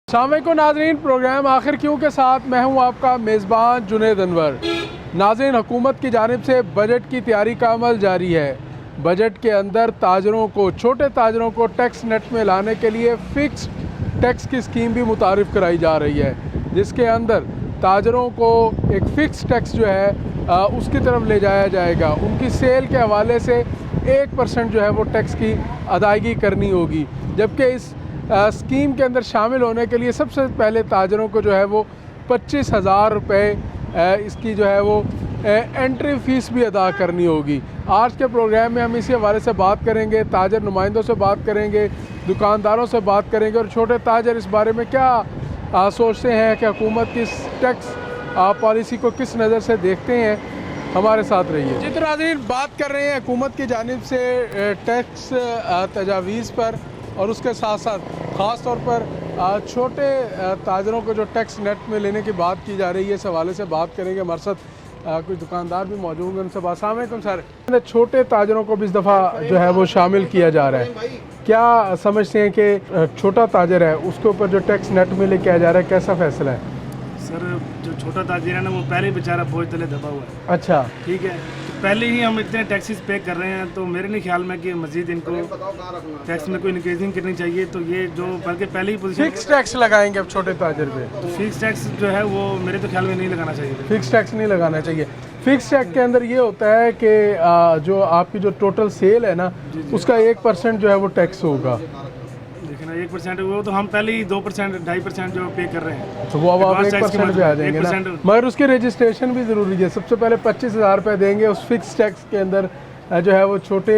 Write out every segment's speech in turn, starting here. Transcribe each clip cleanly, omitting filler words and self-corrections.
अस्सलामुअलैकुम नाज़रीन, प्रोग्राम आखिर क्यों के साथ मैं हूं आपका मेज़बान जुनैद अनवर। नाज़रीन, हुकूमत की जानिब से बजट की तैयारी का अमल जारी है। बजट के अंदर ताजरों को, छोटे ताजरों को टैक्स नेट में लाने के लिए फ़िक्स टैक्स की स्कीम भी मुतारिफ़ कराई जा रही है, जिसके अंदर ताजरों को एक फ़िक्स टैक्स जो है उसकी तरफ ले जाया जाएगा। उनकी सेल के हवाले से 1% जो है वो टैक्स की अदायगी करनी होगी, जबकि इस स्कीम के अंदर शामिल होने के लिए सबसे पहले ताजरों को जो है वो 25,000 रुपये इसकी जो है वो एंट्री फ़ीस भी अदा करनी होगी। आज के प्रोग्राम में हम इसी हवाले से बात करेंगे, ताजर नुमाइंदों से बात करेंगे, दुकानदारों से बात करेंगे और छोटे ताजर इस बारे में क्या सोचते हैं कि हुकूमत की टैक्स पॉलिसी को किस नज़र से देखते हैं। हमारे साथ रहिए। जिस नाज़रीन बात कर रहे हैं हुकूमत की जानिब से टैक्स तजावीज़ पर और उसके साथ साथ ख़ास तौर पर छोटे ताजरों को जो टैक्स नेट में लेने की बात की जा रही है, इस हवाले से बात करेंगे। हमारे साथ कुछ दुकानदार भी मौजूद हैं, उनसे बात। अस्सलाम वालेकुम सर, छोटे ताजरों को भी इस दफ़ा जो है वो शामिल किया जा रहा है, क्या समझते हैं कि छोटा ताजर है उसके ऊपर जो टैक्स नेट में लेके आया जा रहा है, कैसा फ़ैसला है? सर, जो छोटा ताजिर है ना, वो पहले ही बेचारा बोझ तले दबा हुआ है। अच्छा, ठीक है, तो पहले ही हम इतने टैक्सेस पे कर रहे हैं, तो मेरे नहीं ख्याल में कि मजीद इनको टैक्स में कोई इंक्रीजिंग करनी चाहिए। तो ये जो बल्कि पहले ही पोजीशन फिक्स टैक्स लगाएंगे अब छोटे ताजर पे? तो फिक्स टैक्स जो है वो मेरे तो ख्याल में नहीं लगाना चाहिए। फिक्स टैक्स नहीं लगाना चाहिए। फिक्स टैक्स के अंदर ये होता है कि जो आपकी जो टोटल सेल है ना, उसका 1% जो है वो टैक्स होगा। लेकिन 1% वो तो हम पहले ही 2%, 2.5% जो पे कर रहे हैं, तो वो अब आप 1% पे आ जाएंगे ना, 1% मगर उसकी रजिस्ट्रेशन भी ज़रूरी है। सबसे पहले 25,000 रुपये देंगे उस फिक्स टैक्स के अंदर जो है वो छोटे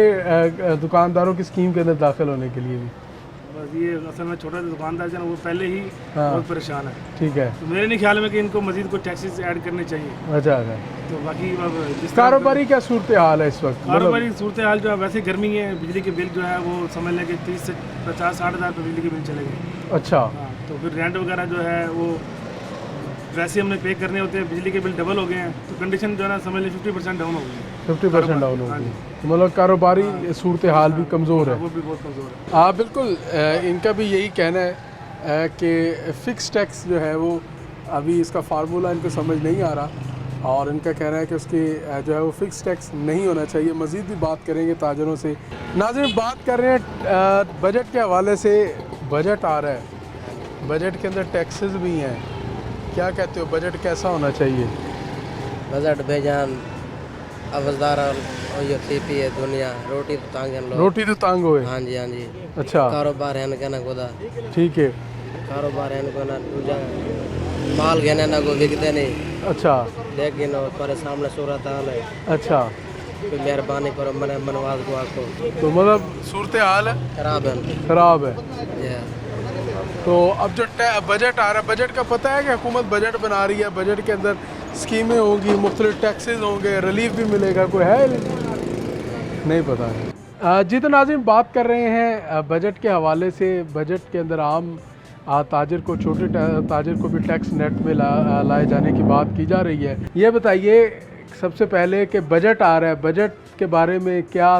दुकानदारों की स्कीम के अंदर दाखिल होने के लिए भी। बस ये असल में छोटा दुकानदार जो है वो पहले ही बहुत परेशान है। ठीक है, तो मेरे नहीं ख्याल में कि इनको मजीद कोई टैक्सेस ऐड करने चाहिए। अच्छा। तो बाकी अब जिस कारोबारी क्या सूरत हाल है इस वक्त? कारोबारी सूरत हाल जो है, वैसे गर्मी है, बिजली के बिल जो है वो समझ लें कि 30 से 50-60 हज़ार रुपये बिजली के बिल चले गए। अच्छा, हाँ, तो फिर रेंट वगैरह जो है वो वैसे हमने पे करने होते हैं, बिजली के बिल डबल हो गए हैं, तो कंडीशन जो है ना समझ लें 50% डाउन हो गई है। 50% डाउन हाँ होगी, जी। तो मतलब कारोबारी सूरत हाल भी कमज़ोर है। वो भी बहुत कमज़ोर है। हाँ बिल्कुल, इनका भी यही कहना है कि फ़िक्स टैक्स जो है वो अभी इसका फार्मूला इनको समझ नहीं आ रहा, और इनका कहना है कि उसकी जो है वो फ़िक्स टैक्स नहीं होना चाहिए। मज़ीद भी बात करेंगे ताजरों से। नाज़रीन, बात कर रहे हैं बजट के हवाले से। बजट आ रहा है, बजट के अंदर टैक्सेस भी हैं, क्या कहते हो, बजट कैसा होना चाहिए? बजट बेजान अवजदार और ये सीपी है दुनिया रोटी तो तांगे लोग। रोटी तो तांग हुए। हाँ जी, हाँ जी। अच्छा, कारोबार है इनका ना खुदा, ठीक है। कारोबार है इनको ना दूजा माल घेने ना को बिकते नहीं। अच्छा लेकिन वो तुम्हारे सामने सूरत हाल है, अच्छा, कोई मेहरबानी करो मने मनवाज को आपको तो मतलब सूरत हाल है खराब है। ख़राब है। ये तो अब जो बजट आ रहा है, बजट का पता है कि हुकूमत बजट बना रही है, बजट के अंदर स्कीमें होंगी, मुख्तलिफ टैक्सेस होंगे, रिलीफ भी मिलेगा, कोई है नहीं पता है। जी तो नाज़रीन, बात कर रहे हैं बजट के हवाले से। बजट के अंदर आम ताजर को, छोटे ताजर को भी टैक्स नेट में लाए जाने की बात की जा रही है। ये बताइए सबसे पहले कि बजट आ रहा है, बजट के बारे में क्या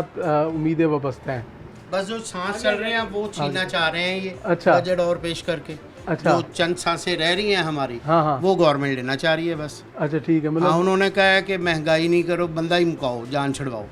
उम्मीदें वाबस्ता हैं? बस जो सांस चल रहे हैं वो छीनना चाह रहे हैं ये। अच्छा। बजट और पेश करके। अच्छा। जो चंद सांसें रह रही हैं हमारी, हाँ हाँ, वो गवर्नमेंट लेना चाह रही है बस। अच्छा ठीक है, हाँ, मतलब उन्होंने कहा है कि महंगाई नहीं करो, बंदा ही मुकाओ, जान छुड़वाओ।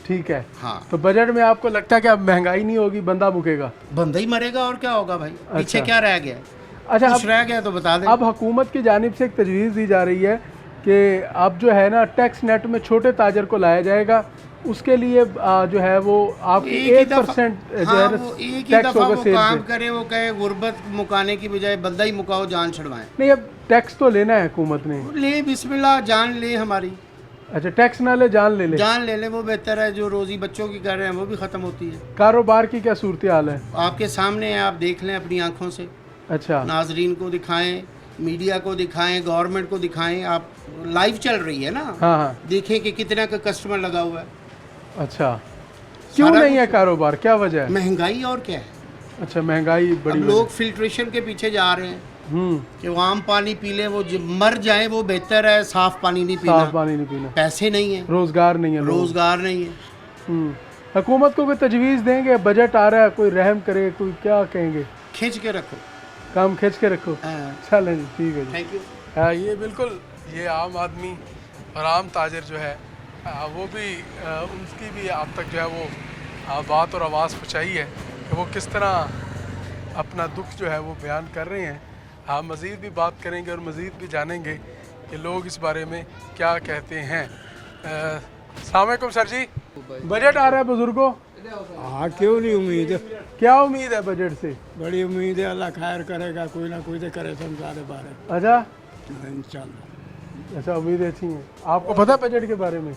ठीक है। हाँ, तो बजट में आपको लगता है कि अब महंगाई नहीं होगी, बंदा मुकेगा? बंदा ही मरेगा और क्या होगा भाई। पीछे अच्छा। क्या रह गया है? अच्छा, कुछ रह गया तो बता दें। अब हुकूमत की जानिब से एक तजवीज़ दी जा रही है कि अब जो है ना टैक्स नेट में छोटे ताजर को लाया जाएगा, उसके लिए जो है वो आप 1% जो हाँ, है वो एक ही टैक्स दफा होगा वो सेल काम पे। करे, वो कहे गुर्बत मुकाने की बजाय बंदा ही मुकाओ, जान छुड़वाएं। नहीं, अब टैक्स तो लेना है हुकूमत ने। ले बिस्मिल्लाह, जान ले हमारी। अच्छा, टैक्स ना ले, जान ले ले। जान ले ले, वो बेहतर है। जो रोजी बच्चों की कर रहे हैं वो भी ख़त्म होती है। कारोबार की क्या सूरत हाल है? आपके सामने है, आप देख लें अपनी आंखों से। अच्छा, नाजरीन को दिखाएं, मीडिया को दिखाएं, गवर्नमेंट को दिखाएं। आप लाइव चल रही है ना, हाँ हाँ, देखें कि कितना का कस्टमर लगा हुआ है। अच्छा, क्यों सारा नहीं है कारोबार, क्या वजह है? महंगाई और क्या है। अच्छा, महंगाई अब बड़ी लोग फिल्ट्रेशन के पीछे जा रहे हैं हम्म, कि वो आम पानी पी लें, वो मर जाए वो बेहतर है, साफ पानी नहीं पीना। साफ पानी नहीं पीना, पैसे नहीं है, रोजगार नहीं है, रोजगार नहीं है। हुकूमत को कोई तजवीज़ देंगे? बजट आ रहा है, कोई रहम करे, कोई क्या कहेंगे? खींच के रखो, काम खींच के रखो। हाँ। चलें जी, ठीक है जी। Thank you. ये बिल्कुल ये आम आदमी और आम ताजर जो है वो भी उनकी भी आप तक जो है वो बात और आवाज़ पहुँचाई है कि वो किस तरह अपना दुख जो है वो बयान कर रहे हैं। हाँ, मज़ीद भी बात करेंगे और मज़ीद भी जानेंगे कि लोग इस बारे में क्या कहते हैं। अस्सलाम वालेकुम सर जी, बजट आ रहा है बुज़ुर्गों, हाँ क्यों नहीं उम्मीद, क्या उम्मीद है बजट से? बड़ी उम्मीद है, अल्लाह खैर करेगा, कोई ना कोई तो करे संसार बारे अच्छा इंशाल्लाह। अच्छा, उम्मीदें अच्छी हैं। आपको पता है बजट के बारे में?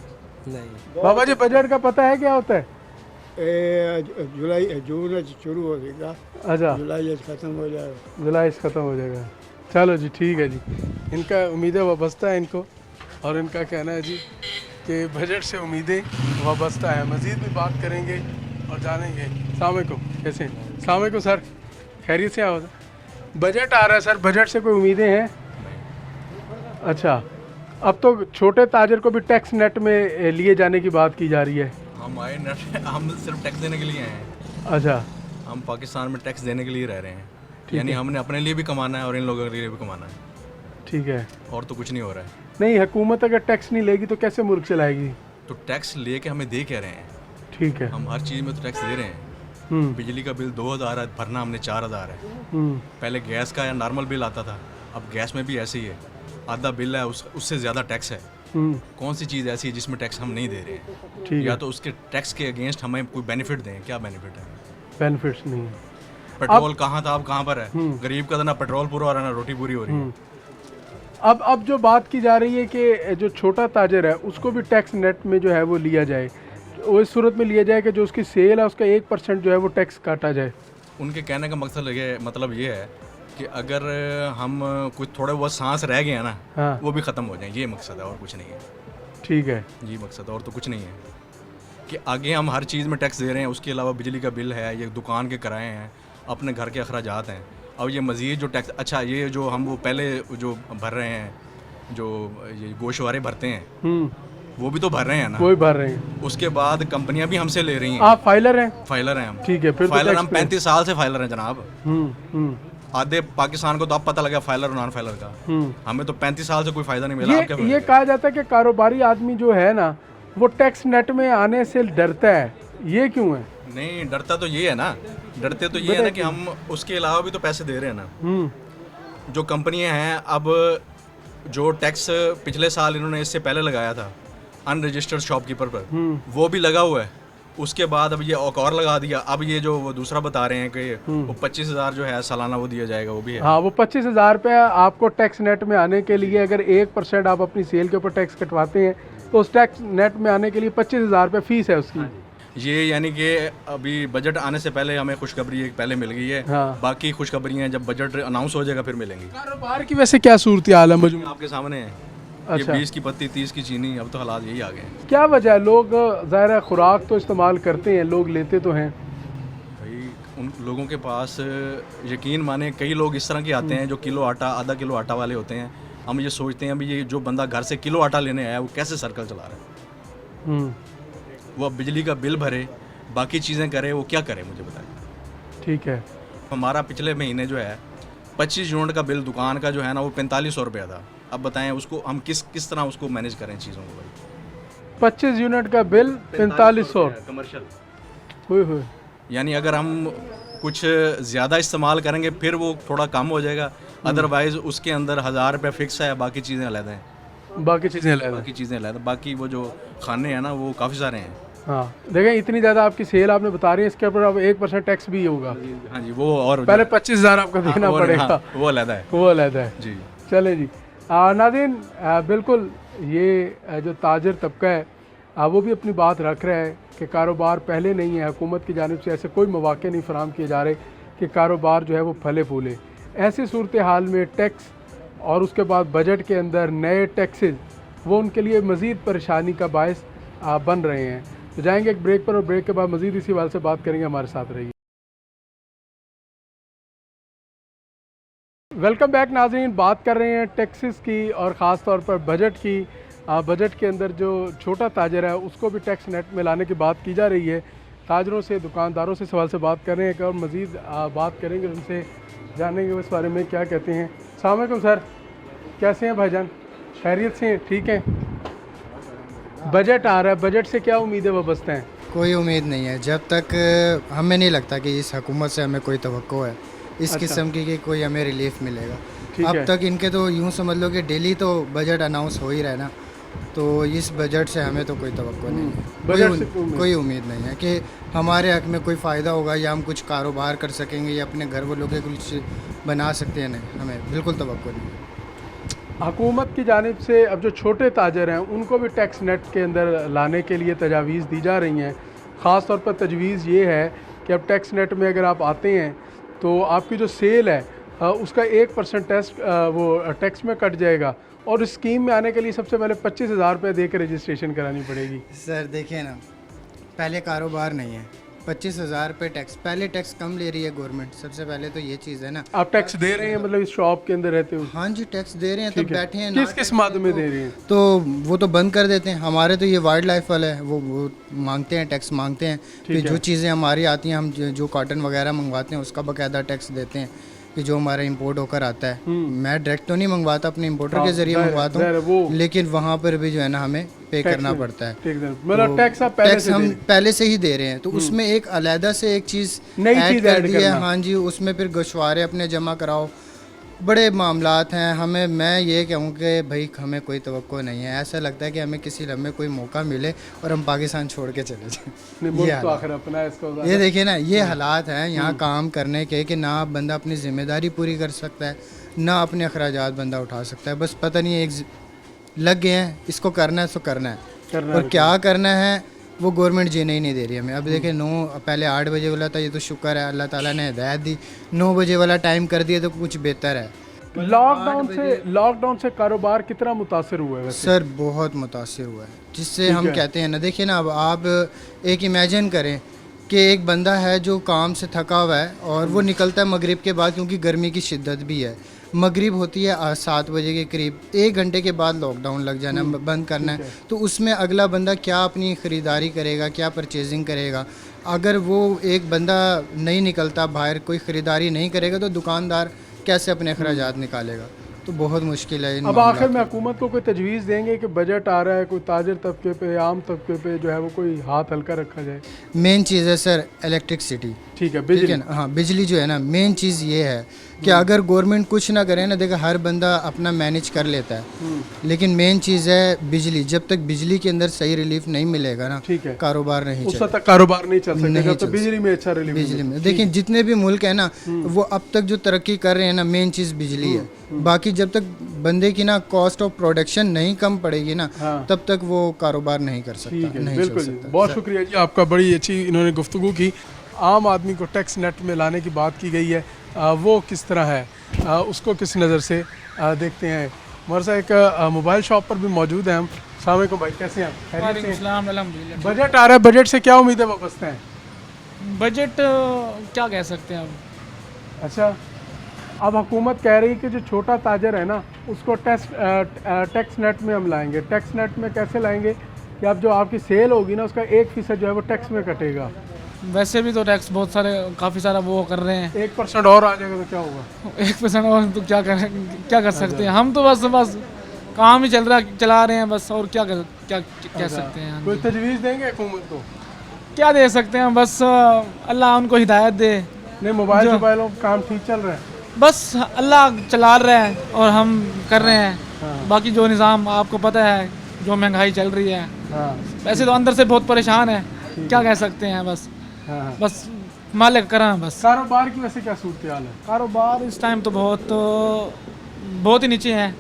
नहीं। बाबा जी, बजट का पता है क्या होता है? जुलाई जून शुरू हो जाएगा, अच्छा, जुलाई ख़त्म हो जाएगा। जुलाई से ख़त्म हो जाएगा। चलो जी, ठीक है जी। इनका उम्मीदें वाबस्ता है इनको, और इनका कहना है जी कि बजट से उम्मीदें वाबस्ता है। मज़ीद भी बात करेंगे और जानेंगे। अस्सलाम वालेकुम, कैसे हैं? अस्सलाम वालेकुम सर, खैरियत से आओ। बजट आ रहा है सर, बजट से कोई उम्मीदें हैं? अच्छा, अब तो छोटे ताजर को भी टैक्स नेट में लिए जाने की बात की जा रही है। हम आए नेट, हम सिर्फ टैक्स देने के लिए आए हैं। अच्छा, हम पाकिस्तान में टैक्स देने के लिए रह रहे हैं, यानी हमने अपने लिए भी कमाना है और इन लोगों के लिए भी कमाना है, ठीक है। और तो कुछ नहीं हो रहा है। नहीं, हुकूमत अगर टैक्स नहीं लेगी तो कैसे मुल्क चलाएगी? तो टैक्स लेके हमें दे क्या रहे हैं? ठीक है। हम हर चीज़ में तो टैक्स दे रहे हैं। बिजली का बिल 2000 है, भरना हमने 4000 है। पहले गैस का या नॉर्मल बिल आता था, अब गैस में भी ऐसे ही है, आधा बिल है, उससे ज़्यादा टैक्स है। कौन सी चीज़ ऐसी है जिसमें टैक्स हम नहीं दे रहे हैं? ठीक या है। तो उसके टैक्स के अगेंस्ट हमें कोई बेनिफिट दें, क्या बेनिफिट है? बेनिफिट्स नहीं है। पेट्रोल कहाँ था, अब कहाँ पर है? गरीब का तो ना पेट्रोल पूरा हो रहा है ना रोटी पूरी हो रही है। अब जो बात की जा रही है कि जो छोटा ताजर है उसको भी टैक्स नेट में जो है वो लिया जाए, वो इस सूरत में लिया जाए कि जो उसकी सेल है उसका 1% जो है वो टैक्स काटा जाए। उनके कहने का मकसद मतलब ये है कि अगर हम कुछ थोड़े बहुत सांस रह गए हैं ना, हाँ, वो भी ख़त्म हो जाए, ये मकसद है और कुछ नहीं है। ठीक है। ये मकसद है और तो कुछ नहीं है कि आगे हम हर चीज़ में टैक्स दे रहे हैं, उसके अलावा बिजली का बिल है, ये दुकान के किराए हैं, अपने घर के अखराजात हैं, अब ये मज़ीद जो टैक्स, अच्छा ये जो हम वो पहले जो भर रहे हैं, जो ये गोशवारे भरते हैं, वो भी तो भर रहे हैं ना, वो भी भर रहे हैं। उसके बाद कंपनियां भी हमसे ले रही हैं। आप फाइलर हैं? फाइलर हैं हम। ठीक है, फिर तो फाइलर टैक्स हम 35 साल से फाइलर हैं जनाब। आधे पाकिस्तान को तो अब पता लगा फाइलर और नॉन फाइलर का, हमें तो 35 साल से कोई फायदा नहीं मिला। ये कहा जाता है कि कारोबारी आदमी जो है ना वो टैक्स नेट में आने से डरता है, ये क्यों है? नहीं, डरता तो ये है ना, डरते तो ये है ना कि हम उसके अलावा भी तो पैसे दे रहे हैं ना। जो कंपनियां हैं, अब जो टैक्स पिछले साल इन्होंने इससे पहले लगाया था अनरजिस्टर्ड शॉपकीपर पर, वो भी लगा हुआ है। उसके बाद अब ये और लगा दिया। अब ये जो वो दूसरा बता रहे हैं कि वो 25,000 जो है सालाना वो दिया जाएगा, वो भी है। हाँ, वो 25,000 रुपये आपको टैक्स नेट में आने के लिए अगर 1% आप अपनी सेल के ऊपर टैक्स कटवाते हैं तो उस टैक्स नेट में आने के लिए 25,000 रुपये फीस है उसकी। ये यानी कि अभी बजट आने से पहले हमें खुशखबरी एक पहले मिल गई है। हाँ। बाकी खुशखबरियाँ जब बजट अनाउंस हो जाएगा फिर मिलेंगी। कारोबार की वैसे क्या सूरत हाल है? मुझे आपके सामने है। अच्छा। ये 20 की पत्ती 30 की चीनी, अब तो हालात यही आ गए हैं। क्या वजह है? लोग ज़ाहिर है खुराक तो इस्तेमाल करते हैं, लोग लेते तो हैं। भाई उन लोगों के पास यकीन माने कई लोग इस तरह के आते हैं जो किलो आटा, आधा किलो आटा वाले होते हैं। हम ये सोचते हैं अभी ये जो बंदा घर से किलो आटा लेने आया वो कैसे सर्कल चला रहा है? वो बिजली का बिल भरे, बाकी चीज़ें करे, वो क्या करे मुझे बताएं। ठीक है। हमारा पिछले महीने जो है 25 यूनिट का बिल दुकान का जो है ना वो 4500 रुपया था। अब बताएं उसको हम किस तरह उसको मैनेज करें चीज़ों को भाई। 25 यूनिट का बिल 4500 कमर्शियल, यानी अगर हम कुछ ज़्यादा इस्तेमाल करेंगे फिर वो थोड़ा कम हो जाएगा, अदरवाइज़ उसके अंदर 1000 रुपये फिक्स है, बाकी चीज़ें अलग हैं। बाकी चीज़ें अलग। बाकी चीज़ें अलग, बाकी वो जो खाने हैं ना वो काफ़ी सारे हैं। हाँ, देखें इतनी ज़्यादा आपकी सेल आपने बता रही है, इसके ऊपर अब 1% टैक्स भी होगा। हाँ जी, वो और पहले 25,000 आपको देना पड़ेगा। हाँ, वो अलग है, वो अलग है जी। चले जी। नाज़रीन, बिल्कुल ये जो ताजर तबका है वो भी अपनी बात रख रहा है कि कारोबार पहले नहीं है, हुकूमत की जानिब से ऐसे कोई मौके नहीं फराहम किए जा रहे कि कारोबार जो है वो फले फूले। ऐसी सूरत हाल में टैक्स और उसके बाद बजट के अंदर नए टैक्सेस वो उनके लिए मज़ीद परेशानी का बायस बन रहे हैं। तो जाएंगे एक ब्रेक पर और ब्रेक के बाद मज़ीद इसी हवाले से बात करेंगे। हमारे साथ रहिए। वेलकम बैक नाज़रीन, बात कर रहे हैं टैक्सेस की और ख़ास तौर पर बजट की। बजट के अंदर जो छोटा ताजर है उसको भी टैक्स नेट में लाने की बात की जा रही है। ताजरों से, दुकानदारों से सवाल से बात कर रहे हैं और मज़ीद बात करेंगे उनसे, जानेंगे इस बारे में क्या कहते हैं। अस्सलाम वालेकुम सर, कैसे हैं भाईजान? खैरियत से हैं? ठीक हैं? बजट आ रहा है, बजट से क्या उम्मीदें वाबस्ता हैं? कोई उम्मीद नहीं है। जब तक हमें नहीं लगता कि इस हुकूमत से हमें कोई तवक्को है इस अच्छा। किस्म की कि कोई हमें रिलीफ मिलेगा। ठीक अब है। तक इनके तो यूँ समझ लो कि डेली तो बजट अनाउंस हो ही रहा है ना, तो इस बजट से हमें तो कोई तवक्को नहीं है। बजट से कोई उम्मीद नहीं है कि हमारे हक में कोई फ़ायदा होगा या हम कुछ कारोबार कर सकेंगे या अपने घर वालों के कुछ बना सकते हैं। नहीं, हमें बिल्कुल तवक्को नहीं है। हुकूमत की जानिब से अब जो छोटे ताजर हैं उनको भी टैक्स नेट के अंदर लाने के लिए तजावीज़ दी जा रही हैं। ख़ास तौर पर तजवीज़ ये है कि अब टैक्स नेट में अगर आप आते हैं तो आपकी जो सेल है उसका 1% टैक्स में कट जाएगा और इस स्कीम में आने के लिए सबसे पहले 25,000 रुपये दे के रजिस्ट्रेशन करानी पड़ेगी। सर देखिए ना, पहले कारोबार नहीं है, 25,000 रुपये टैक्स, पहले टैक्स कम ले रही है गवर्नमेंट। सबसे पहले तो ये चीज़ है ना। आप टैक्स दे रहे हैं मतलब इस शॉप के अंदर रहते हो? हाँ जी, टैक्स दे रहे हैं। तो ठीक है। बैठे हैं किस किस मद में दे रहे हैं? तो वो तो बंद कर देते हैं। हमारे तो ये वाइल्ड लाइफ वाला है, वो मांगते हैं, टैक्स मांगते हैं। फिर जो चीज़ें हमारी आती हैं, हम जो कॉटन वगैरह मंगवाते हैं उसका बाकायदा टैक्स देते हैं कि जो हमारा इंपोर्ट होकर आता है। मैं डायरेक्ट तो नहीं मंगवाता, अपने इंपोर्टर के जरिए मंगवाता हूँ, लेकिन वहाँ पर भी जो है ना हमें पे करना पड़ता है। मतलब टैक्स आप टैक्स हम पहले से ही दे रहे हैं, तो उसमें एक अलहदा से एक चीज़ नई ऐड चीज़ कर ऐड दी है। करना। हाँ जी, उसमें फिर गोशवारे अपने जमा कराओ, बड़े मामलात हैं। हमें, मैं ये कहूँ कि भाई हमें कोई तवक्को नहीं है। ऐसा लगता है कि हमें किसी लम्हे कोई मौका मिले और हम पाकिस्तान छोड़ के चले जाएं। तो आखिर अपना है इसको। ये देखिए ना, ये हालात हैं यहाँ काम करने के कि ना बंदा अपनी ज़िम्मेदारी पूरी कर सकता है, ना अपने अखराजात बंदा उठा सकता है। बस पता नहीं एक लग गए हैं, इसको करना है तो करना है, और क्या करना है वो गवर्नमेंट जीने ही नहीं दे रही हमें। अब देखिए, 9 पहले 8 बजे वाला था, ये तो शुक्र है अल्लाह ताला ने हिदायत दी, 9 बजे वाला टाइम कर दिया तो कुछ बेहतर है। लॉकडाउन से कारोबार कितना मुतासर हुआ है वैसे? सर बहुत मुतासिर हुआ है, जिससे हम कहते हैं ना, देखिए ना, अब आप एक इमेजिन करें कि एक बंदा है जो काम से थका हुआ है और वो निकलता है मगरिब के बाद, क्योंकि गर्मी की शिद्दत भी है। मगरिब होती है 7 बजे के करीब, 1 घंटे के बाद लॉकडाउन लग जाना, बंद करना है। तो उसमें अगला बंदा क्या अपनी ख़रीदारी करेगा, क्या परचेजिंग करेगा? अगर वो एक बंदा नहीं निकलता बाहर, कोई ख़रीदारी नहीं करेगा, तो दुकानदार कैसे अपने अखराजात निकालेगा? तो बहुत मुश्किल है। अब आखिर में हुकूमत को कोई तजवीज़ देंगे कि बजट आ रहा है, कोई ताजर तबके पे, आम तबके पे जो है वो कोई हाथ हल्का रखा जाए? मेन चीज़ है सर इलेक्ट्रिसिटी। ठीक है, ठीक बिजली। है ना, हाँ बिजली जो है ना, मेन चीज़ ये है कि अगर गवर्नमेंट कुछ ना करे ना, देखो हर बंदा अपना मैनेज कर लेता है, लेकिन मेन चीज़ है बिजली। जब तक बिजली के अंदर सही रिलीफ नहीं मिलेगा ना, ठीक है, कारोबार नहीं उस चलेगा। तक कारोबार नहीं चल नहीं सकेगा। तो चल बिजली में अच्छा रिलीफ बिजली में देखिए, जितने भी मुल्क है ना, वो अब तक जो तरक्की कर रहे हैं ना, मेन चीज़ बिजली है। बाकी जब तक बंदे की ना कॉस्ट ऑफ प्रोडक्शन नहीं कम पड़ेगी ना, तब तक वो कारोबार नहीं कर सकता, नहीं चल बिल्कुल। सकता। बहुत शुक्रिया जी आपका, बड़ी अच्छी इन्होंने गुफ्तगू की। आम आदमी को टैक्स नेट में लाने की बात की गई है, वो किस तरह है, उसको किस नज़र से देखते हैं। हमारे साथ एक मोबाइल शॉप पर भी मौजूद है हम। अस्सलाम वालेकुम भाई, कैसे हैं आप? खैरियत से हैं? बजट आ रहा है, बजट से क्या उम्मीदें वाबस्ता हैं? बजट क्या कह सकते हैं अब। अच्छा, अब हुकूमत कह रही है कि जो छोटा ताजर है ना, उसको टैक्स नेट में हम लाएंगे। टैक्स नेट में कैसे लाएंगे कि अब जो आपकी सेल होगी ना, उसका 1% जो है वो टैक्स में कटेगा। वैसे भी तो टैक्स बहुत सारे, काफ़ी सारा वो कर रहे हैं। 1% और आ जाएगा तो क्या होगा? 1% और तो क्या कर सकते हैं हम? तो बस काम ही चला रहे हैं बस, और क्या कह सकते हैं। कोई तजवीज़ देंगे हुकूमत को? क्या दे सकते हैं, बस अल्लाह उनको हिदायत दे। नहीं, मोबाइलों का काम ठीक चल रहा है, बस अल्लाह चला रहा है और हम कर रहे हैं। बाकी जो निज़ाम आपको पता है, जो महंगाई चल रही है, वैसे तो अंदर से बहुत परेशान है, क्या कह सकते हैं। बस मालिक करें बस। कारोबार की वैसे क्या सूरत हाल है? कारोबार इस टाइम तो बहुत ही नीचे है।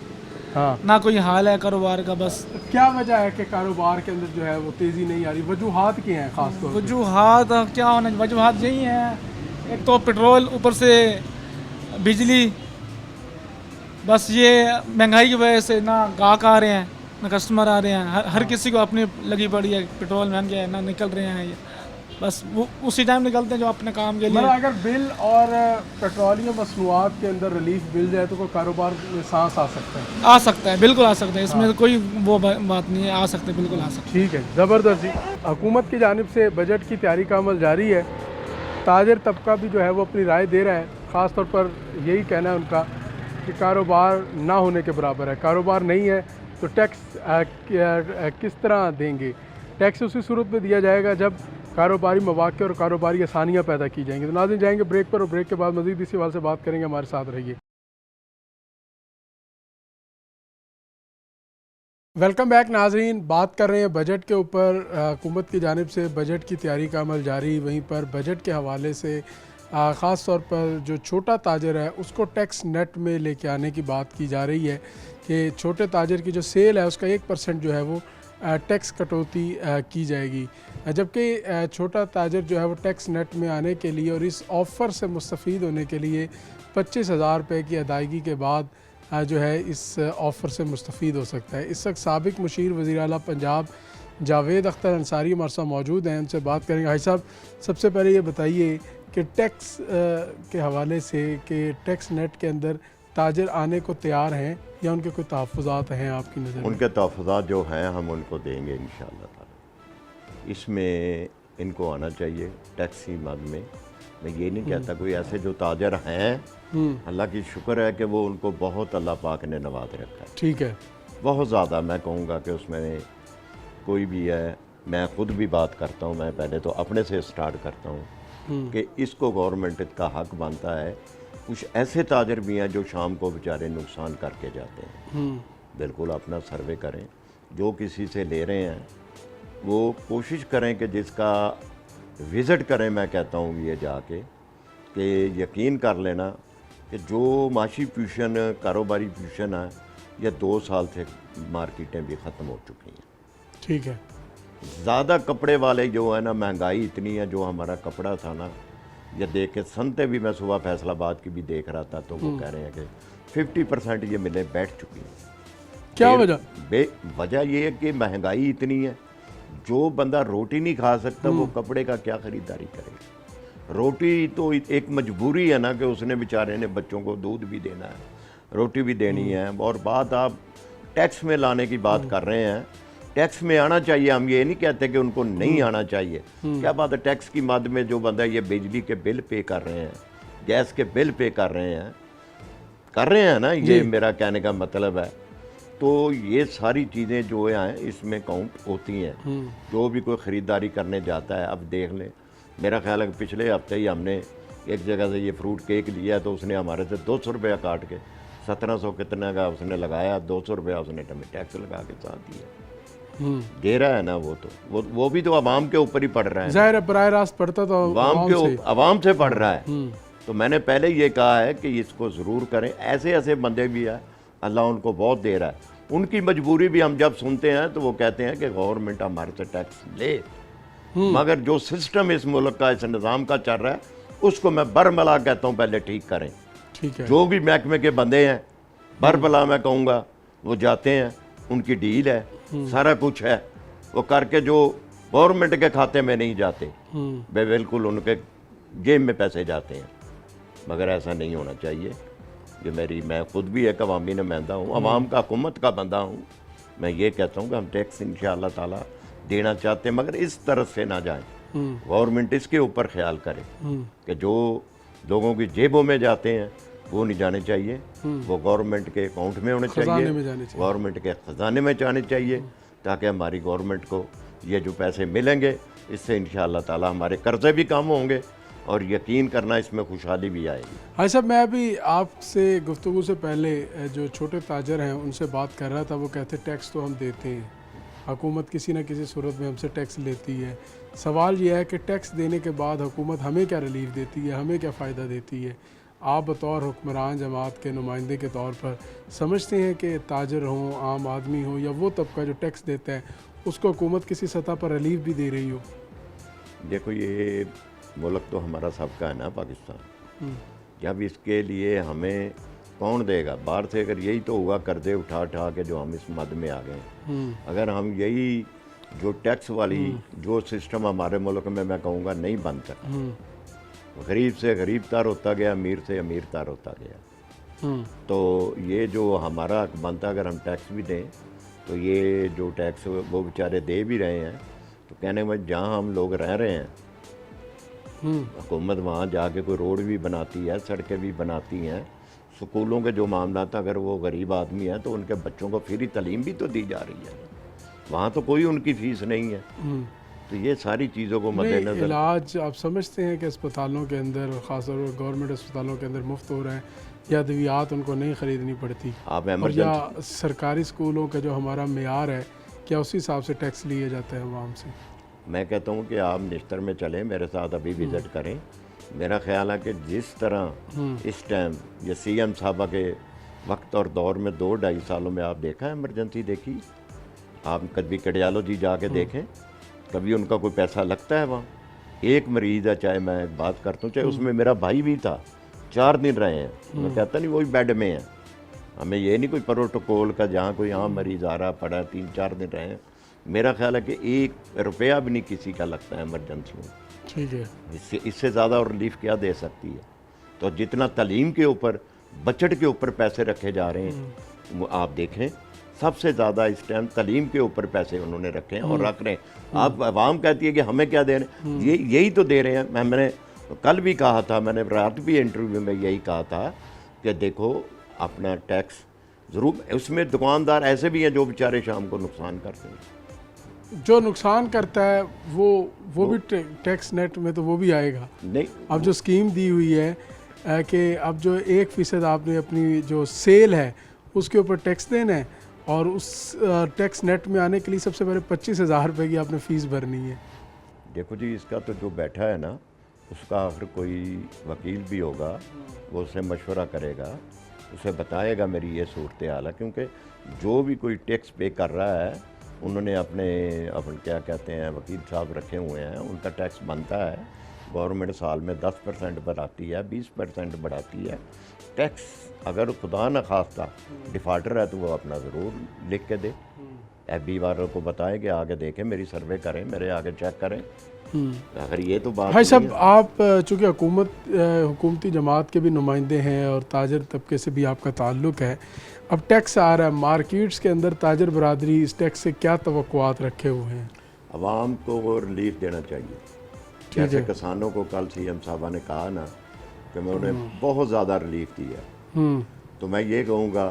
ना कोई हाल है कारोबार का। बस क्या वजह है कि कारोबार के अंदर जो है वो तेज़ी नहीं आ रही? वजूहात क्या हैं खास तौर पे? वजूहात क्या होना, वजूहात यही हैं, एक तो पेट्रोल, ऊपर से बिजली। बस ये महंगाई की वजह से ना गाहक आ रहे हैं, ना कस्टमर आ रहे हैं। हर किसी को अपनी लगी पड़ी है, पेट्रोल महंगे है, ना निकल रहे हैं। बस वो उसी टाइम निकलते हैं जो अपने काम के मतलब लिए। अगर बिल और पेट्रोलियम मसनूआत के अंदर रिलीफ मिल जाए तो कोई कारोबार में सांस आ सकता है। आ सकता है, बिल्कुल आ सकता है, इसमें कोई वो बात नहीं है, आ सकते हैं, बिल्कुल आ सकते ठीक है, ज़बरदस्त जी। हुकूमत की जानिब से बजट की तैयारी का अमल जारी है। ताजर तबका भी जो है वो अपनी राय दे रहा है। ख़ास तौर पर यही कहना है उनका कि कारोबार ना होने के बराबर है। कारोबार नहीं है तो टैक्स किस तरह देंगे? टैक्स उसी सूरत में दिया जाएगा जब कारोबारी मौक़े और कारोबारी आसानियाँ पैदा की जाएंगी। तो नाज़रीन जाएंगे ब्रेक पर और ब्रेक के बाद मज़ीद इसी सवाल से बात करेंगे। हमारे साथ रहिए। वेलकम बैक नाज़रीन। बात कर रहे हैं बजट के ऊपर। हुकूमत की जानिब से बजट की तैयारी का अमल जारी। वहीं पर बजट के हवाले से ख़ास तौर पर जो छोटा ताजर है उसको टैक्स नेट में लेके आने की बात की जा रही है कि छोटे ताजर की जो सेल है उसका 1% जो है वो टैक्स कटौती की जाएगी, जबकि छोटा ताजर जो है वो टैक्स नेट में आने के लिए और इस ऑफ़र से मुस्तफ़ीद होने के लिए 25,000 रुपये की अदायगी के बाद जो है इस ऑफ़र से मुस्तफ़ीद हो सकता है। इस वक्त साबिक़ मुशीर वज़ीर आला पंजाब जावेद अख्तर अंसारी हमारे साथ मौजूद हैं, उनसे बात करेंगे। भाई साहब, सबसे पहले ये बताइए कि टैक्स के हवाले से कि टैक्स नेट के अंदर ताजर आने को तैयार हैं या उनके कोई तहफ़्फ़ुज़ात हैं आपकी नज़र में? उनके तहफ़्फ़ुज़ात जो हैं हम उनको देंगे इंशाअल्लाह ताला। इसमें इनको आना चाहिए टैक्स की मद में। मैं ये नहीं कहता कोई ऐसे जो ताजर हैं, अल्लाह की शुक्र है कि वो उनको बहुत अल्लाह पाक ने नवाज रखा है। ठीक है, बहुत ज़्यादा मैं कहूँगा कि उसमें कोई भी है, मैं ख़ुद भी बात करता हूँ, मैं पहले तो अपने से स्टार्ट करता हूँ कि इसको गवर्नमेंट का हक बनता है। कुछ ऐसे ताजर भी हैं जो शाम को बेचारे नुकसान करके जाते हैं। बिल्कुल अपना सर्वे करें, जो किसी से ले रहे हैं वो कोशिश करें कि जिसका विज़िट करें, मैं कहता हूँ ये जाके कि यकीन कर लेना कि जो माशी फ्यूशन कारोबारी फ्यूशन है ये 2 साल से मार्केटें भी ख़त्म हो चुकी हैं। ठीक है, ज़्यादा कपड़े वाले जो है ना, महंगाई इतनी है, जो हमारा कपड़ा था ना, ये देख के सनते भी, मैं सुबह फैसलाबाद की भी देख रहा था तो वो कह रहे हैं कि 50% ये मिलें बैठ चुकी हैं। क्या वजह? वजह ये है कि महंगाई इतनी है, जो बंदा रोटी नहीं खा सकता वो कपड़े का क्या ख़रीदारी करेगा? रोटी तो एक मजबूरी है ना कि उसने बेचारे ने बच्चों को दूध भी देना है, रोटी भी देनी है। और बात आप टैक्स में लाने की बात कर रहे हैं, टैक्स में आना चाहिए, हम ये नहीं कहते कि उनको नहीं आना चाहिए। क्या बात है, टैक्स की मद में जो बंदा ये बिजली के बिल पे कर रहे हैं, गैस के बिल पे कर रहे हैं ना, ये मेरा कहने का मतलब है। तो ये सारी चीज़ें जो हैं इसमें काउंट होती हैं। जो भी कोई ख़रीदारी करने जाता है, अब देख लें, मेरा ख्याल है कि पिछले हफ्ते ही हमने एक जगह से ये फ्रूट केक लिया तो उसने हमारे से 200 रुपया काट के 1700 कितना का उसने लगाया, 200 रुपया उसने टैक्स लगा के साथ दिया। दे रहा है ना वो भी तो आवाम के ऊपर ही पड़ रहा है। ज़ाहिर है बराह रास्त पड़ता तो आवाम से पड़ रहा है। तो मैंने पहले ये कहा है कि इसको ज़रूर करें। ऐसे ऐसे बंदे भी हैं, अल्लाह उनको बहुत दे रहा है। उनकी मजबूरी भी हम जब सुनते हैं तो वो कहते हैं कि गवर्नमेंट हमारे से टैक्स ले, मगर जो सिस्टम इस मुल्क का, इस निज़ाम का चल रहा है, उसको मैं बरमला कहता हूँ पहले ठीक करें। ठीक है, जो भी महकमे के बंदे हैं बरमला मैं कहूँगा, वो जाते हैं, उनकी डील है, सारा कुछ है, वो करके जो गवर्नमेंट के खाते में नहीं जाते, वे बिल्कुल उनके जेब में पैसे जाते हैं। मगर ऐसा नहीं होना चाहिए। कि मैं खुद भी एक अवामी नुमाइंदा हूँ, अवाम का, हुकूमत का बंदा हूँ। मैं ये कहता हूँ कि हम टैक्स इंशाअल्लाह ताला देना चाहते हैं, मगर इस तरह से ना जाएं। गवर्नमेंट इसके ऊपर ख्याल करे कि जो लोगों की जेबों में जाते हैं वो नहीं जाने चाहिए, वो गवर्नमेंट के अकाउंट में होने चाहिए, गवर्नमेंट के ख़जाने में जाने चाहिए, ताकि हमारी गवर्नमेंट को ये जो पैसे मिलेंगे इससे इंशाअल्लाह ताला हमारे कर्ज़े भी कम होंगे और यकीन करना इसमें खुशहाली भी आएगी। हाँ साहब, मैं अभी आपसे गुफ्तगू से पहले जो छोटे ताजर हैं उनसे बात कर रहा था। वो कहते टैक्स तो हम देते हैं, हुकूमत किसी न किसी सूरत में हमसे टैक्स लेती है। सवाल यह है कि टैक्स देने के बाद हुकूमत हमें क्या रिलीफ देती है, हमें क्या फ़ायदा देती है? आप बतौर हुक्मरान जमात के नुमाइंदे के तौर पर समझते हैं कि ताजर हों, आम आदमी हो, या वो तबका जो टैक्स देता है उसको हुकूमत किसी सतह पर रिलीफ भी दे रही हो? देखो, ये मुल्क तो हमारा सबका है ना, पाकिस्तान। जब इसके लिए हमें कौन देगा? बाहर से अगर यही तो हुआ, कर्जे उठा उठा के जो हम इस मद में आ गए। अगर हम यही जो टैक्स वाली जो सिस्टम हमारे मुल्क में मैं कहूँगा नहीं बन सका। गरीब से गरीब तार होता गया, अमीर से अमीर तार होता गया। तो ये जो हमारा हक बनता, अगर हम टैक्स भी दें तो ये जो टैक्स वो बेचारे दे भी रहे हैं, तो कहने में जहाँ हम लोग रह रहे हैं हुकूमत वहाँ जाके कोई रोड भी बनाती है, सड़कें भी बनाती हैं, स्कूलों के जो मामला था, अगर वो गरीब आदमी है तो उनके बच्चों को फ्री तालीम भी तो दी जा रही है, वहाँ तो कोई उनकी फ़ीस नहीं है। तो ये सारी चीज़ों को मद्देनजर, इलाज आप समझते हैं कि अस्पतालों के अंदर, ख़ासतौर पर गवर्नमेंट अस्पतालों के अंदर मुफ्त हो रहा है, या अद्वियात उनको नहीं ख़रीदनी पड़ती, आप या एमरजेंसी, सरकारी स्कूलों का जो हमारा मेयार है क्या उसी हिसाब से टैक्स लिए जाता है आवाम से? मैं कहता हूँ कि आप निश्तर में चलें, मेरे साथ अभी विज़िट करें। मेरा ख्याल है कि जिस तरह इस टाइम ये CM साहबा के वक्त और दौर में 2-2.5 सालों में आप देखा है इमरजेंसी देखी, आप कभी कार्डियोलॉजी जाके देखें, कभी उनका कोई पैसा लगता है वहाँ? एक मरीज़ है, चाहे मैं एक बात करता हूँ, चाहे उसमें मेरा भाई भी था, 4 दिन रहे हैं, मैं कहता नहीं वही बेड में है, हमें ये नहीं कोई प्रोटोकॉल का जहाँ कोई यहाँ मरीज़ आ रहा पड़ा 3-4 दिन रहे हैं। मेरा ख्याल है कि 1 रुपया भी नहीं किसी का लगता है इमरजेंसी में। ठीक है, इससे ज़्यादा और रिलीफ क्या दे सकती है? तो जितना तालीम के ऊपर, बजट के ऊपर पैसे रखे जा रहे हैं, वो आप देखें सबसे ज़्यादा इस टाइम तालीम के ऊपर पैसे उन्होंने रखे हैं और रख रहे हैं। आप आवाम कहती है कि हमें क्या दे रहे हैं, यही तो दे रहे हैं। मैंने कल भी कहा था, मैंने रात भी इंटरव्यू में यही कहा था कि देखो अपना टैक्स ज़रूर, उसमें दुकानदार ऐसे भी हैं जो बेचारे शाम को नुकसान करते हैं। जो नुकसान करता है वो भी टैक्स नेट में तो वो भी आएगा नहीं, अब जो स्कीम दी हुई है कि अब जो 1% आपने अपनी जो सेल है उसके ऊपर टैक्स देना है, और उस टैक्स नेट में आने के लिए सबसे पहले 25,000 रुपये की आपने फ़ीस भरनी है। देखो जी, इसका तो जो बैठा है ना, उसका आखिर कोई वकील भी होगा, वो उससे मशवरा करेगा, उसे बताएगा मेरी ये सूरत हाल है, क्योंकि जो भी कोई टैक्स पे कर रहा है उन्होंने अपने क्या कहते हैं वकील साहब रखे हुए हैं, उनका टैक्स बनता है। गवर्नमेंट साल में 10% बढ़ाती है, 20% बढ़ाती है टैक्स। अगर खुदा न खास्ता डिफाल्टर है तो वो अपना ज़रूर लिख के दे, FB वालों को बताएं कि आगे देखें, मेरी सर्वे करें, मेरे आगे चेक करें। अगर ये तो बात भाई साहब, आप चूँकि हुकूमती जमात के भी नुमाइंदे हैं और ताजर तबके से भी आपका ताल्लुक़ है, अब टैक्स आ रहा है मार्केट्स के अंदर, ताजर बरादरी इस टैक्स से क्या तवक्कुआत रखे हुए हैं? आवाम को वो रिलीफ देना चाहिए। जैसे किसानों को कल CM साहबा ने कहा ना कि मैं उन्हें बहुत ज़्यादा रिलीफ दी है, तो मैं ये कहूँगा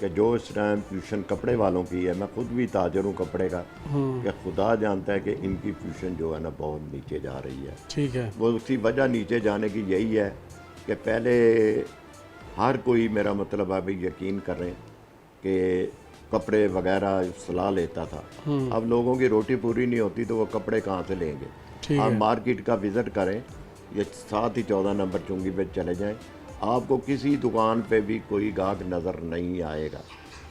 कि जो इस टाइम ट्यूशन कपड़े वालों की है, मैं खुद भी ताजर हूँ कपड़े का, कि खुदा जानता है कि इनकी ट्यूशन जो है ना बहुत नीचे जा रही है। ठीक है, वो उसकी वजह नीचे जाने की यही है कि पहले हर कोई, मेरा मतलब है भाई यकीन करें कि कपड़े वगैरह सलाह लेता था, अब लोगों की रोटी पूरी नहीं होती तो वो कपड़े कहाँ से लेंगे? आप मार्केट का विज़िट करें, ये 7 ही 14 नंबर चुंगी पे चले जाएं, आपको किसी दुकान पे भी कोई गाहक नज़र नहीं आएगा।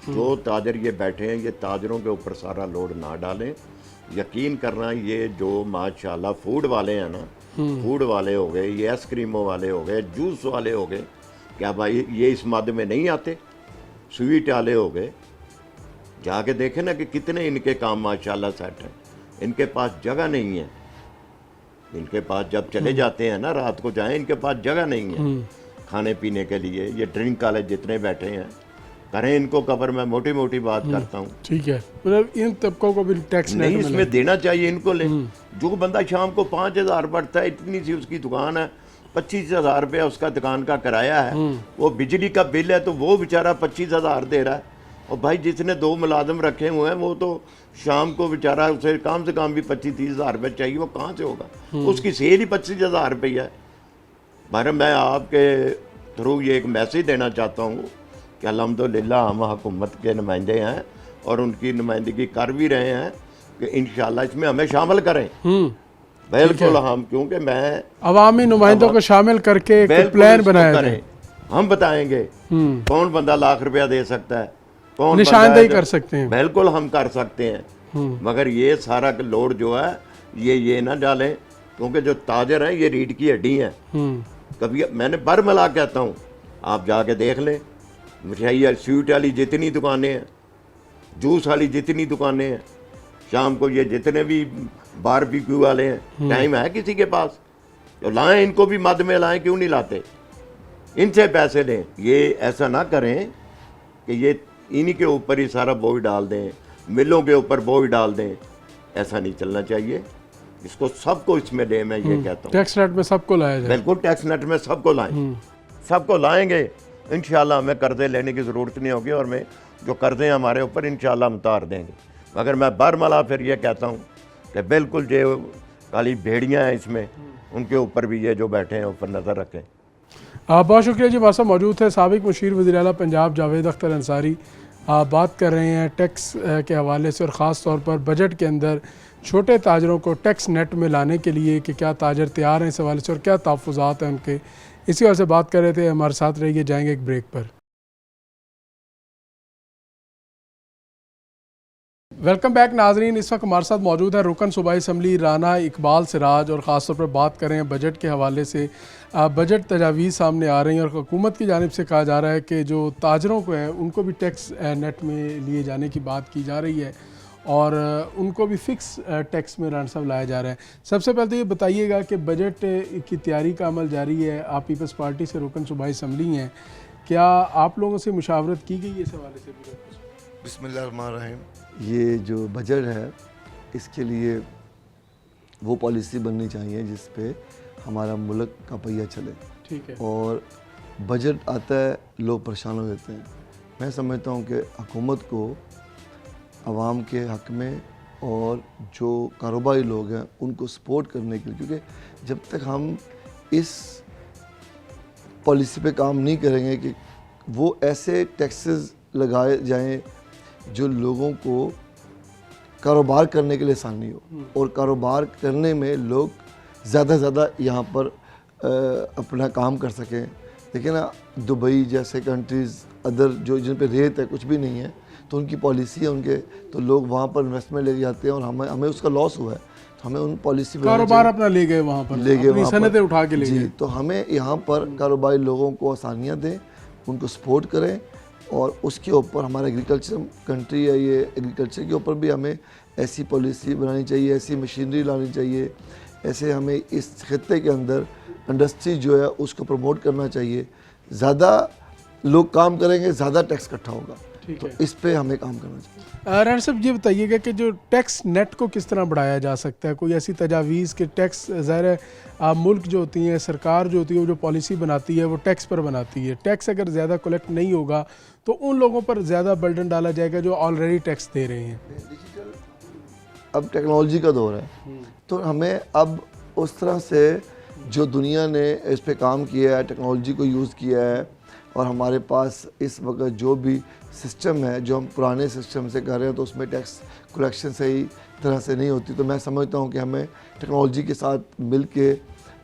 जो ताजर ये बैठे हैं, ये ताजरों के ऊपर सारा लोड ना डालें। यकीन करना, ये जो माशाल्लाह फूड वाले हैं ना, फूड वाले हो गए, ये आइसक्रीमों वाले हो गए, जूस वाले हो गए, क्या भाई ये इस मद में नहीं आते? स्वीट वाले हो गए, जाके देखें ना कि कितने इनके काम माशाल्लाह सेट हैं। इनके पास जगह नहीं है, इनके पास जब चले जाते हैं ना, रात को जाएं, इनके पास जगह नहीं है खाने पीने के लिए। ये ड्रिंक वाले जितने बैठे हैं, करें इनको कवर। मैं मोटी मोटी बात करता हूँ, ठीक है, मतलब इन तबकों को भी टैक्स नहीं इसमें देना चाहिए, इनको ले। जो बंदा शाम को 5,000 बढ़ता है, इतनी सी उसकी दुकान है, 25,000 रुपया उसका दुकान का किराया है, वो बिजली का बिल है, तो वो बेचारा 25,000 दे रहा है। और भाई जिसने 2 मुलाजम रखे हुए हैं, वो तो शाम को बेचारा उसे कम से कम भी 25-30,000 रुपये चाहिए, वो कहाँ से होगा? उसकी सेल ही 25,000 रुपया है। भाई मैं आपके थ्रू ये एक मैसेज देना चाहता हूँ कि अल्हम्दुलिल्लाह हम हुकूमत के नुमाइंदे हैं और उनकी नुमाइंदगी कर भी रहे हैं कि इंशाल्लाह इसमें हमें शामिल करें। बिल्कुल, हम क्योंकि मैं अवामी नुमाइंदों को शामिल करके एक प्लान बनाया जाए, हम बताएंगे कौन बंदा लाख रुपया दे सकता है, कौन निशानदेही कर सकते हैं। बिल्कुल हम कर सकते हैं, मगर ये सारा लोड जो है ये ना डालें, क्योंकि जो ताजर हैं ये रीढ़ की हड्डी हैं। कभी मैंने बरमला कहता हूँ, आप जाके देख लें, मिठाई स्वीट वाली जितनी दुकानें हैं, जूस वाली जितनी दुकानें हैं, शाम को ये जितने भी बारबेक्यू वाले हैं, टाइम है किसी के पास तो लाएं, इनको भी मद में लाएं, क्यों नहीं लाते, इनसे पैसे लें। ये ऐसा ना करें कि ये इन्हीं के ऊपर ही सारा बोझ डाल दें, मिलों के ऊपर बोझ डाल दें, ऐसा नहीं चलना चाहिए। इसको सबको इसमें दे, मैं ये कहता हूँ टैक्स नेट में सबको लाया जाए। बिल्कुल टैक्स नेट में सबको लाएं, सबको लाएंगे इंशाल्लाह हमें कर्जे लेने की ज़रूरत नहीं होगी, और मैं जो कर्जे हैं हमारे ऊपर इंशाल्लाह हम उतार देंगे। मगर मैं बरमला फिर ये कहता हूँ कि बिल्कुल जो काली भेड़ियाँ हैं इसमें, उनके ऊपर भी ये जो बैठे हैं ऊपर नज़र रखें। बहुत शुक्रिया जी। हमारे साथ मौजूद है साबिक मुशीर वज़ीर आला पंजाब जावेद अख्तर अंसारी। आप बात कर रहे हैं टैक्स के हवाले से और ख़ास तौर पर बजट के अंदर छोटे ताजरों को टैक्स नेट में लाने के लिए कि क्या ताजर तैयार हैं इस हवाले से और क्या तहफ़्फ़ुज़ात हैं उनके, इसी वजह से बात कर रहे थे। हमारे साथ रहिए, जाएंगे एक ब्रेक पर। वेलकम बैक नाजरीन। इस वक्त हमारे साथ मौजूद है रुकन सूबाई असम्बली राना इकबाल सिराज और ख़ास तौर पर बात कर रहे हैं बजट के हवाले से। बजट तजावीज़ सामने आ रही हैं और हुकूमत की जानिब से कहा जा रहा है कि जो ताजरों को है उनको भी टैक्स नेट में लिए जाने की बात की जा रही है और उनको भी फ़िक्स टैक्स में राना साहब लाया जा रहा है। सबसे पहले तो ये बताइएगा कि बजट की तैयारी का अमल जारी है, आप पीपल्स पार्टी से रुकन सूबाई असम्बली हैं, क्या आप लोगों से मुशावरत की गई है इस हवाले से? बिस्मिल्लाहिर्रहमानिर्रहीम। ये जो बजट है इसके लिए वो पॉलिसी बननी चाहिए जिस पे हमारा मुल्क का पहिया चले। ठीक है। और बजट आता है, लोग परेशान हो जाते हैं। मैं समझता हूँ कि हुकूमत को आवाम के हक़ में और जो कारोबारी लोग हैं उनको सपोर्ट करने के लिए, क्योंकि जब तक हम इस पॉलिसी पे काम नहीं करेंगे कि वो ऐसे टैक्सेस लगाए जाएं जो लोगों को कारोबार करने के लिए आसान नहीं हो और कारोबार करने में लोग ज़्यादा से ज़्यादा यहाँ पर अपना काम कर सकें। देखिए ना, दुबई जैसे कंट्रीज़ अदर जो जिन पे रेट है कुछ भी नहीं है तो उनकी पॉलिसी है उनके, तो लोग वहाँ पर इन्वेस्टमेंट लेके जाते हैं और हमें उसका लॉस हुआ है, तो हमें उन पॉलिसी कारोबार अपना ले गए वहाँ पर, ले गए वहाँ सनतें उठा के ले गए। तो हमें यहाँ पर कारोबारी लोगों को आसानियाँ दें, उनको सपोर्ट करें और उसके ऊपर हमारा एग्रीकल्चर कंट्री है, ये एग्रीकल्चर के ऊपर भी हमें ऐसी पॉलिसी बनानी चाहिए, ऐसी मशीनरी लानी चाहिए, ऐसे हमें इस खत्ते के अंदर इंडस्ट्री जो है उसको प्रमोट करना चाहिए। ज़्यादा लोग काम करेंगे, ज़्यादा टैक्स इकट्ठा होगा, तो इस पे हमें काम करना चाहिए। राना साहब ये बताइएगा कि जो टैक्स नेट को किस तरह बढ़ाया जा सकता है, कोई ऐसी तजावीज़ कि टैक्स ज़ाहिर है मुल्क जो होती है, सरकार जो होती है, वो जो पॉलिसी बनाती है वो टैक्स पर बनाती है। टैक्स अगर ज़्यादा कलेक्ट नहीं होगा तो उन लोगों पर ज़्यादा बर्डन डाला जाएगा जो ऑलरेडी टैक्स दे रहे हैं। अब टेक्नोलॉजी का दौर है तो हमें अब उस तरह से जो दुनिया ने इस पे काम किया है, टेक्नोलॉजी को यूज़ किया है और हमारे पास इस वक्त जो भी सिस्टम है जो हम पुराने सिस्टम से कर रहे हैं तो उसमें टैक्स कलेक्शन सही तरह से नहीं होती, तो मैं समझता हूँ कि हमें टेक्नोलॉजी के साथ मिल के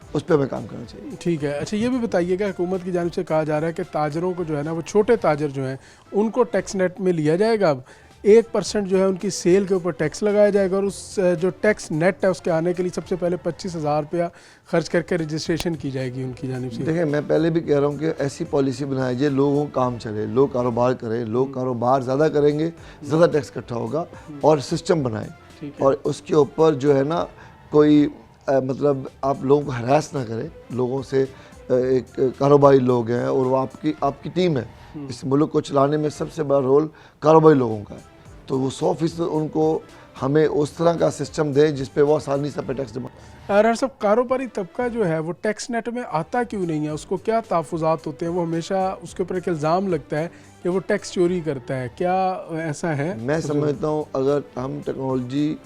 उस पर हमें काम करना चाहिए। ठीक है। अच्छा ये भी बताइएगा, हुकूमत की जानिब से कहा जा रहा है कि ताजरों को जो है ना, वो छोटे ताजर जो हैं उनको टैक्स नेट में लिया जाएगा। अब 1% जो है उनकी सेल के ऊपर टैक्स लगाया जाएगा और उस जो टैक्स नेट है उसके आने के लिए सबसे पहले 25,000 रुपया खर्च करके रजिस्ट्रेशन की जाएगी उनकी जानिब से। देखिए, मैं पहले भी कह रहा हूँ कि ऐसी पॉलिसी बनाई जाए, लोगों को काम चले, लोग कारोबार करें, लोग कारोबार ज़्यादा करेंगे, ज़्यादा टैक्स इकट्ठा होगा और सिस्टम बनाएं और उसके ऊपर जो है ना कोई मतलब आप लोगों को हरास ना करें। लोगों से एक कारोबारी लोग हैं और वो आपकी टीम है। इस मुल्क को चलाने में सबसे बड़ा रोल कारोबारी लोगों का है, तो वो 100% उनको हमें उस तरह का सिस्टम दें जिस पे वो आसानी से टैक्स जमा। राना साहब, कारोबारी तबका जो है वो टैक्स नेट में आता क्यों नहीं है? उसको क्या तहफ़्फ़ुज़ात होते हैं? वो हमेशा उसके ऊपर एक इल्ज़ाम लगता है कि वो टैक्स चोरी करता है, क्या ऐसा है? मैं समझता हूँ अगर हम टेक्नोलॉजी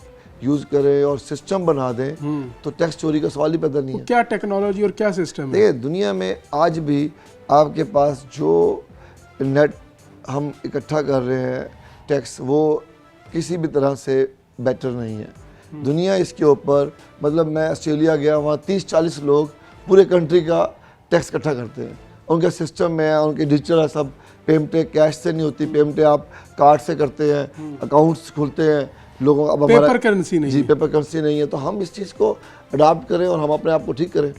यूज़ करें और सिस्टम बना दें तो टैक्स चोरी का सवाल ही पैदा नहीं है। क्या टेक्नोलॉजी और क्या सिस्टम है? देखिए, दुनिया में आज भी आपके पास जो नेट हम इकट्ठा कर रहे हैं टैक्स, वो किसी भी तरह से बेटर नहीं है। दुनिया इसके ऊपर, मतलब मैं ऑस्ट्रेलिया गया, वहाँ 30-40 लोग पूरे कंट्री का टैक्स इकट्ठा करते हैं। उनका सिस्टम है, उनके डिजिटल है, सब पेमेंटें कैश से नहीं होती, पेमेंटें आप कार्ड से करते हैं, अकाउंट्स खुलते हैं लोगों का। अब पेपर करेंसी नहीं जी, पेपर करेंसी नहीं है, तो हम इस चीज़ को अडॉप्ट करें और हम अपने आप को ठीक करें।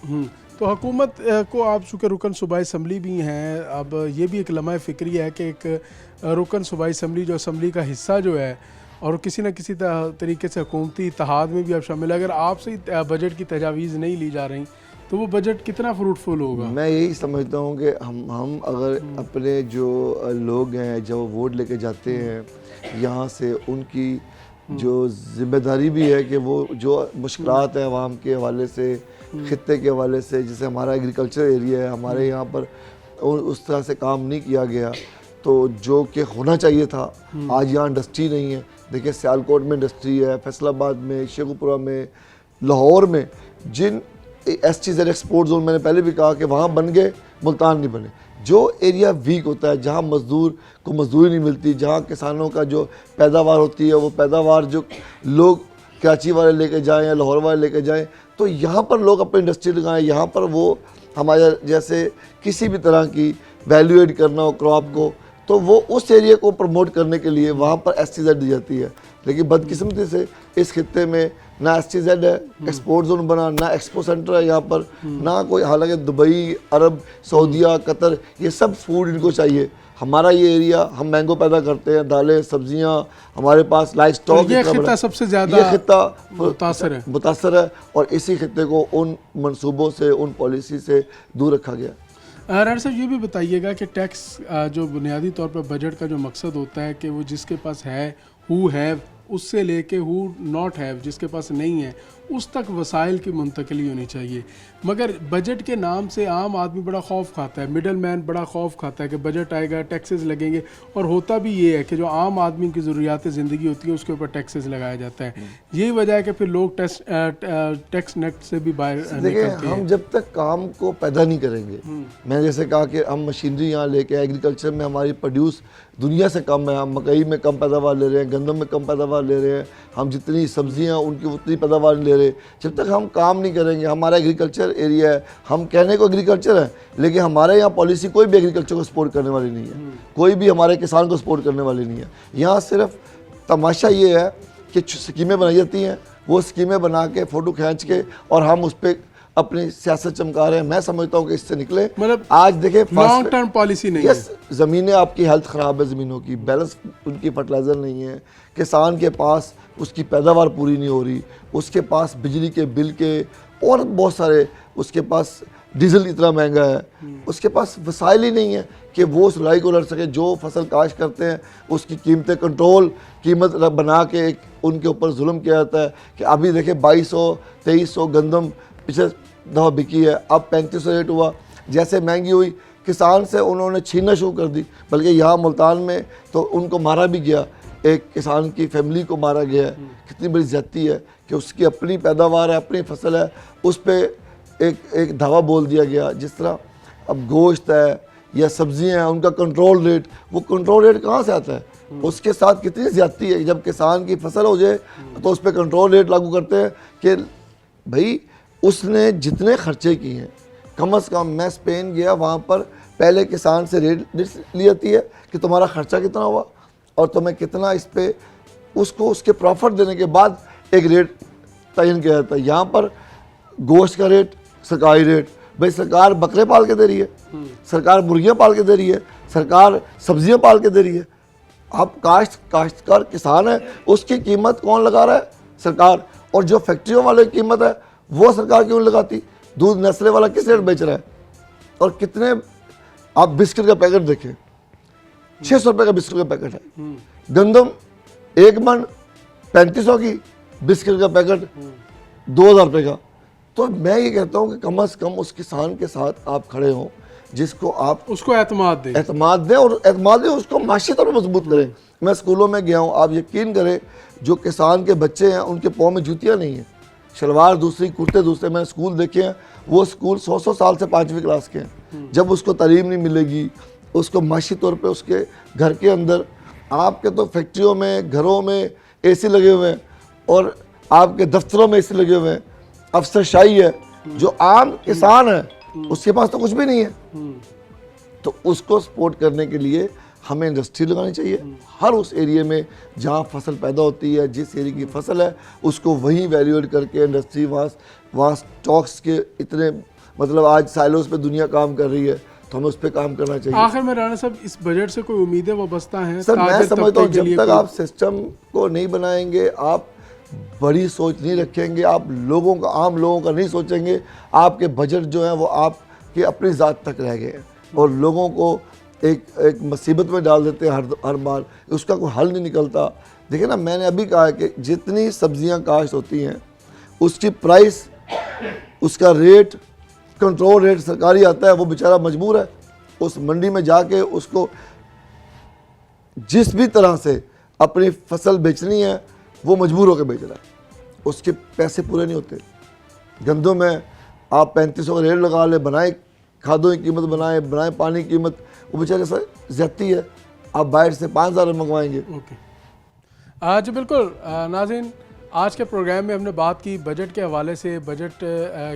तो हुकूमत को आप चूँकि रुकन सूबाई असम्बली भी हैं, अब ये भी एक लम्हा फ़िक्री है कि एक रुकन सूबाई असम्बली जो असम्बली का हिस्सा जो है और किसी न किसी तरीके से हुकूमती इत्तेहाद में भी आप शामिल हैं। अगर आपसे बजट की तजावीज़ नहीं ली जा रही तो वो बजट कितना फ्रूटफुल होगा? मैं यही समझता हूँ कि हम अगर अपने जो लोग हैं जब वो वोट लेके जाते हैं यहाँ से, उनकी जो जिम्मेदारी भी है कि वो जो मुश्किलात हैं आवाम के हवाले से, खित्ते के हवाले से, जैसे हमारा एग्रीकल्चर एरिया है, हमारे यहाँ पर उस तरह से काम नहीं किया गया तो जो कि होना चाहिए था। आज यहाँ इंडस्ट्री नहीं है। देखिए सियालकोट में इंडस्ट्री है, फैसलाबाद में, शेखुपुरा में, लाहौर में, जिन STZ एक्सपोर्ट जोन मैंने पहले भी कहा कि वहाँ बन गए, मुल्तान नहीं बने। जो एरिया वीक होता है, जहाँ मज़दूर को मजदूरी नहीं मिलती, जहाँ किसानों का जो पैदावार होती है वो पैदावार जो लोग कराची वाले लेके जाएँ या लाहौर वाले लेके जाएँ, तो यहाँ पर लोग अपनी इंडस्ट्री लगाएं। यहाँ पर वो हमारे जैसे किसी भी तरह की वैल्यू एड करना हो क्रॉप को, तो वो उस एरिया को प्रमोट करने के लिए वहाँ पर STZ दी जाती है। लेकिन बदकिस्मती से इस खित्ते में ना STZ है, एक्सपोर्ट जोन बना, ना एक्सपो सेंटर है यहाँ पर, ना कोई, हालांकि दुबई, अरब, सऊदीया, कतर, ये सब फूड इनको चाहिए। हमारा ये एरिया, हम मैंगो पैदा करते हैं, दालें, सब्जियां, हमारे पास लाइफ स्टॉक, ये खित्ता सबसे ज़्यादा ये खित्ता मुतासर है और इसी खित्ते को उन मंसूबों से, उन पॉलिसी से दूर रखा गया। राणा साहब ये भी बताइएगा कि टैक्स जो बुनियादी तौर पर बजट का जो मकसद होता है कि वो जिसके पास है, हु हैव, उससे लेके हु नॉट हैव, जिसके पास नहीं है, उस तक वसाइल की मुंतकली होनी चाहिए। मगर बजट के नाम से आम आदमी बड़ा खौफ खाता है, मिडल मैन बड़ा खौफ खाता है कि बजट आएगा, टैक्सेस लगेंगे। और होता भी ये है कि जो आम आदमी की ज़रूरियात ज़िंदगी होती है उसके ऊपर टैक्सेस लगाया जाता है। यही वजह है कि फिर लोग टैक्स नेट से भी बाहर देखिए, हम जब तक काम को पैदा नहीं करेंगे, मैंने जैसे कहा कि हम मशीनरी यहाँ लेके, एग्रीकल्चर में हमारी प्रोड्यूस दुनिया से कम है, हम मकई में कम पैदावार ले रहे हैं, गंदम में कम पैदावार ले रहे हैं, हम जितनी सब्जियां उनकी उतनी पैदावार ले रहे। जब तक हम काम नहीं करेंगे, हमारा एग्रीकल्चर एरिया है, हम कहने को एग्रीकल्चर है लेकिन हमारे यहाँ पॉलिसी कोई भी एग्रीकल्चर को सपोर्ट करने वाली नहीं है, कोई भी हमारे किसान को सपोर्ट करने वाली नहीं है। यहाँ सिर्फ तमाशा ये है कि स्कीमें बनाई जाती हैं, वो स्कीमें बना के फ़ोटो खींच के और हम उस पर अपनी सियासत चमका रहे हैं। मैं समझता हूँ कि इससे निकले, मतलब आज देखें लॉन्ग टर्म पॉलिसी नहीं है। ज़मीनें आपकी हेल्थ ख़राब है, ज़मीनों की बैलेंस, उनकी फर्टिलाइज़र नहीं है, किसान के पास उसकी पैदावार पूरी नहीं हो रही, उसके पास बिजली के बिल के और बहुत सारे, उसके पास डीजल इतना महंगा है, उसके पास वसाइल ही नहीं है कि वो उस लड़ाई को लड़ सके। जो फसल काश्त करते हैं उसकी कीमतें कंट्रोल कीमत बना के एक उनके ऊपर जुल्म किया जाता है कि अभी देखें 2200-2300 गंदम पिछले दफ़ा बिकी है, अब 3500 रेट हुआ। जैसे महंगी हुई, किसान से उन्होंने छीनना शुरू कर दी, बल्कि यहाँ मुल्तान में तो उनको मारा भी गया, एक किसान की फैमिली को मारा गया है। कितनी बड़ी ज़्यादती है कि उसकी अपनी पैदावार है, अपनी फसल है, उस पर एक धावा बोल दिया गया। जिस तरह अब गोश्त है या सब्जियां हैं, उनका कंट्रोल रेट, वो कंट्रोल रेट कहाँ से आता है? उसके साथ कितनी ज़्यादती है। जब किसान की फसल हो जाए तो उस पर कंट्रोल रेट लागू करते हैं कि भाई उसने जितने खर्चे किए हैं, कम से कम, मैं स्पेन गया, वहाँ पर पहले किसान से रेट ली जाती है कि तुम्हारा खर्चा कितना हुआ और तुम्हें कितना इस पे, उसको उसके प्रॉफिट देने के बाद एक रेट तयन किया जाता है। यहाँ पर गोश्त का रेट सरकारी रेट, भाई सरकार बकरे पाल के दे रही है, सरकार मुर्गियाँ पाल के दे रही है, सरकार सब्जियाँ पाल के दे रही है। अब काश्तकार किसान है, उसकी कीमत कौन लगा रहा है? सरकार। और जो फैक्ट्रियों वाले की कीमत है वो सरकार क्यों लगाती? दूध नेस्ले वाला किस रेट बेच रहा है? और कितने, आप बिस्किट का पैकेट देखें, 600 रुपये का बिस्किट का पैकेट है, गंदम एक मन 3500 की, बिस्किट का पैकेट 2000 रुपये का। तो मैं ये कहता हूँ कि कम से कम उस किसान के साथ आप खड़े हों जिसको आप उसको एतमाद दें और एतमाद दें, उसको माशी तौर पर मजबूत करें। मैं स्कूलों में गया हूँ, आप यकीन करें, जो किसान के बच्चे हैं उनके पाँव में जूतियाँ नहीं हैं, शलवार दूसरी, कुर्ते दूसरे। मैंने स्कूल देखे हैं, वो स्कूल 100 साल से 5वीं क्लास के हैं। जब उसको तालीम नहीं मिलेगी, उसको माशी तौर पे उसके घर के अंदर, आपके तो फैक्ट्रियों में, घरों में AC लगे हुए हैं और आपके दफ्तरों में AC लगे हुए हैं, अफसरशाही है। जो आम किसान है उसके पास तो कुछ भी नहीं है। तो उसको सपोर्ट करने के लिए हमें इंडस्ट्री लगानी चाहिए हर उस एरिया में जहाँ फसल पैदा होती है। जिस एरिया की फसल है उसको वहीं वैल्यूएट करके इंडस्ट्री, वहाँ स्टॉक्स के इतने, मतलब आज साइलोस पे दुनिया काम कर रही है, तो हमें उस पर काम करना चाहिए। आखिर में राणा साहब, इस बजट से कोई उम्मीदें वाबस्ता हैं? सर मैं ताजिर समझता हूँ तबके के लिए जब तक कोई- आप सिस्टम को नहीं बनाएंगे, आप बड़ी सोच नहीं रखेंगे, आप लोगों का, आम लोगों का नहीं सोचेंगे, आपके बजट जो है वो आपके अपनी ज़ात तक रह गए हैं और लोगों को एक मुसीबत में डाल देते हैं हर बार, उसका कोई हल नहीं निकलता। देखिए ना, मैंने अभी कहा है कि जितनी सब्जियां काश्त होती हैं उसकी प्राइस, उसका रेट, कंट्रोल रेट सरकारी आता है, वो बेचारा मजबूर है उस मंडी में जाके उसको जिस भी तरह से अपनी फसल बेचनी है वो मजबूर होकर बेच रहा है, उसके पैसे पूरे नहीं होते। गंदों में आप 3500 का रेट लगा ले, बनाए खादों की कीमत, बनाए पानी की कीमत, वो बेचारे सर ज्यादती है, आप बाहर से 5000 मंगवाएंगे। ओके जी बिल्कुल नाज़रीन, आज के प्रोग्राम में हमने बात की बजट के हवाले से। बजट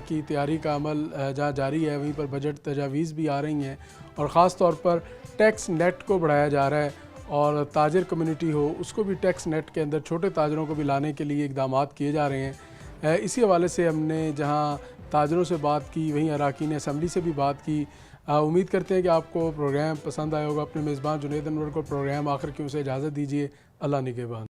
की तैयारी का अमल जहाँ जारी है वहीं पर बजट तजावीज़ भी आ रही हैं और ख़ास तौर पर टैक्स नेट को बढ़ाया जा रहा है और ताजिर कम्युनिटी हो उसको भी टैक्स नेट के अंदर छोटे ताजरों को भी लाने के लिए इकदाम किए जा रहे हैं। इसी हवाले से हमने जहाँ ताजरों से बात की वहीं अरकान असम्बली से भी बात की। उम्मीद करते हैं कि आपको प्रोग्राम पसंद आया होगा। अपने मेज़बान जुनैद अनवर को प्रोग्राम आखिर क्यों से इजाज़त दीजिए। अल्लाह निगहबान।